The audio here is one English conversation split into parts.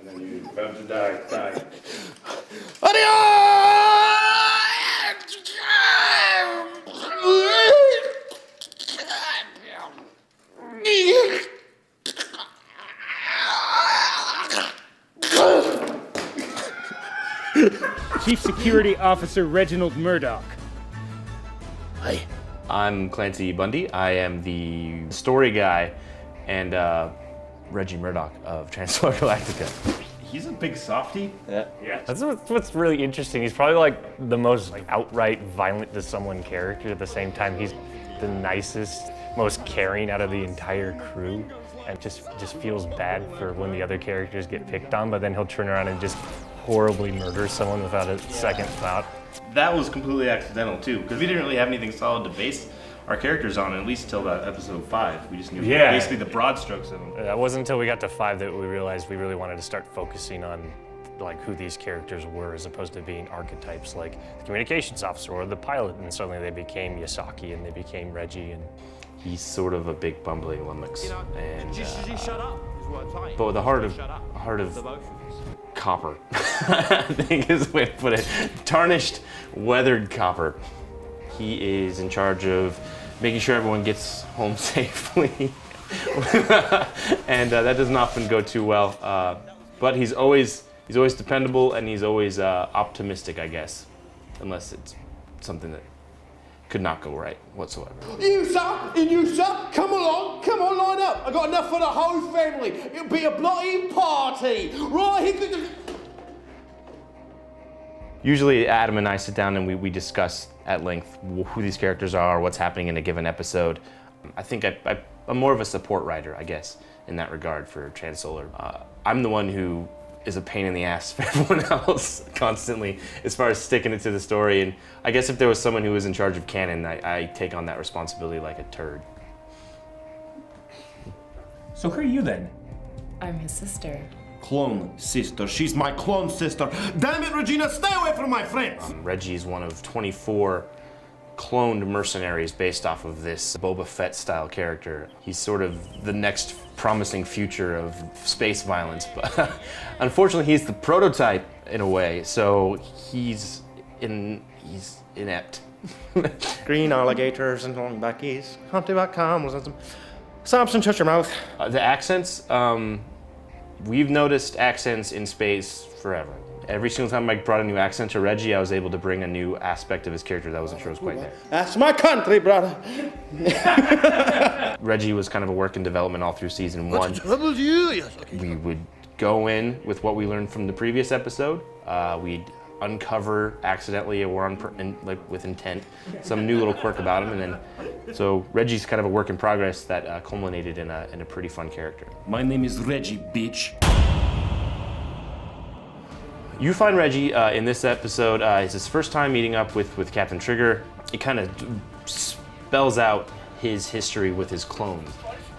And then you about to die. Chief Security Officer Reginald Murdock. Hi, I'm Clancy Bundy. I am the story guy and Reggie Murdock of Transolar Galactica. He's a big softie. Yeah. That's what's really interesting. He's probably like the most outright violent to someone character. At the same time, he's the nicest, most caring out of the entire crew, and just feels bad for when the other characters get picked on. But then he'll turn around and just horribly murder someone without a second thought. That was completely accidental too, because we didn't really have anything solid to base our characters on, at least till about episode 5. We just knew basically the broad strokes of them. It wasn't until we got to 5 that we realized we really wanted to start focusing on like who these characters were, as opposed to being archetypes like the communications officer or the pilot, and suddenly they became Yasaki and they became Reggie. And He's sort of a big bumbling lummox, and Shut up. Is what I'm saying. but with a heart of copper, I think is the way to put it. Tarnished, weathered copper. He is in charge of making sure everyone gets home safely, and that doesn't often go too well. But he's always dependable, and he's always optimistic, I guess, unless it's something that could not go right whatsoever. You sir, come on, line up. I got enough for the whole family. It'll be a bloody party, right? Usually Adam and I sit down and we discuss at length who these characters are, what's happening in a given episode. I think I'm more of a support writer, I guess, in that regard for Transolar. I'm the one who is a pain in the ass for everyone else constantly as far as sticking it to the story, and I guess if there was someone who was in charge of canon, I take on that responsibility like a turd. So who are you then? I'm his sister. Clone sister. She's my clone sister. Damn it, Regina, stay away from my friends. Reggie is one of 24 cloned mercenaries based off of this Boba Fett style character. He's sort of the next promising future of space violence, but unfortunately he's the prototype in a way, so he's inept. Green alligators and long backies. Humpty.com. Samson, shut your mouth. The accents, we've noticed accents in space forever. Every single time I brought a new accent to Reggie, I was able to bring a new aspect of his character that I wasn't sure was quite there. That's my country, brother. Reggie was kind of a work in development all through season 1. We would go in with what we learned from the previous episode. We'd uncover accidentally or with intent some new little quirk about him, and then so Reggie's kind of a work in progress that culminated in a pretty fun character. My name is Reggie, bitch. You find Reggie in this episode. It's his first time meeting up with Captain Trigger. It kind of spells out his history with his clones.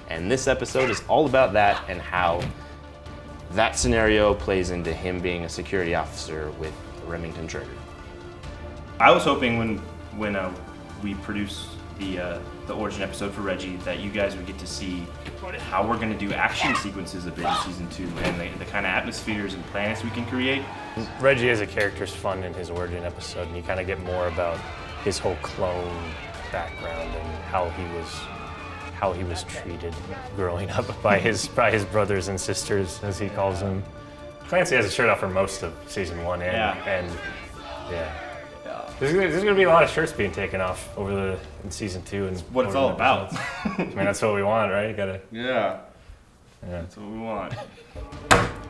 And this episode is all about that and how that scenario plays into him being a security officer with Remington Trigger. I was hoping when we produce the origin episode for Reggie that you guys would get to see how we're going to do action sequences a bit in season 2 and the kind of atmospheres and planets we can create. Reggie as a character is fun in his origin episode, and you kind of get more about his whole clone background and how he was treated growing up by his brothers and sisters, as he calls them. Clancy has a shirt off for most of season 1, and there's gonna be a lot of shirts being taken off in season 2, and What it's all about. I mean, that's what we want, right? Yeah. That's what we want.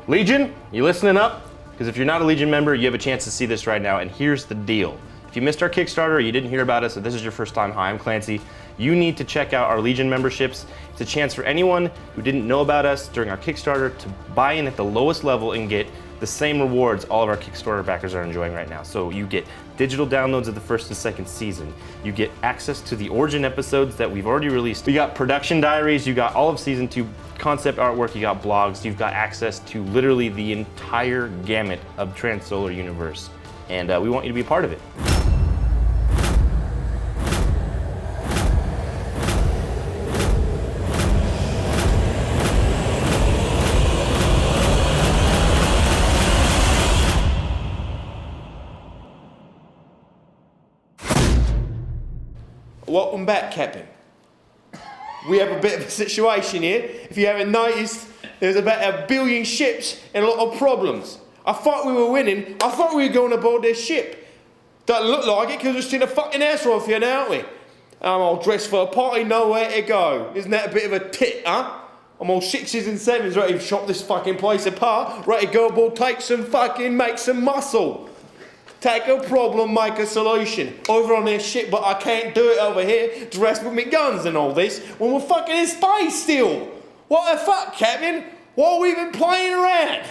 Legion, you listening up? Because if you're not a Legion member, you have a chance to see this right now, and here's the deal. If you missed our Kickstarter or you didn't hear about us, or this is your first time, hi, I'm Clancy, you need to check out our Legion memberships. It's a chance for anyone who didn't know about us during our Kickstarter to buy in at the lowest level and get the same rewards all of our Kickstarter backers are enjoying right now. So you get digital downloads of the first and second season. You get access to the origin episodes that we've already released. You got production diaries, you got all of season 2 concept artwork, you got blogs, you've got access to literally the entire gamut of Transolar universe. And we want you to be a part of it. Welcome back, Captain. We have a bit of a situation here. If you haven't noticed, there's about 1 billion ships and a lot of problems. I thought we were winning. I thought we were going aboard this ship. Doesn't look like it because we're still a fucking asteroid here now, aren't we? I'm all dressed for a party, nowhere to go. Isn't that a bit of a tit, huh? I'm all 6s and 7s ready to chop this fucking place apart, ready to go aboard, make some muscle. Take a problem, make a solution. Over on this ship, but I can't do it over here, dressed with me guns and all this, when we're fucking in space still. What the fuck, Captain? Why are we even playing around?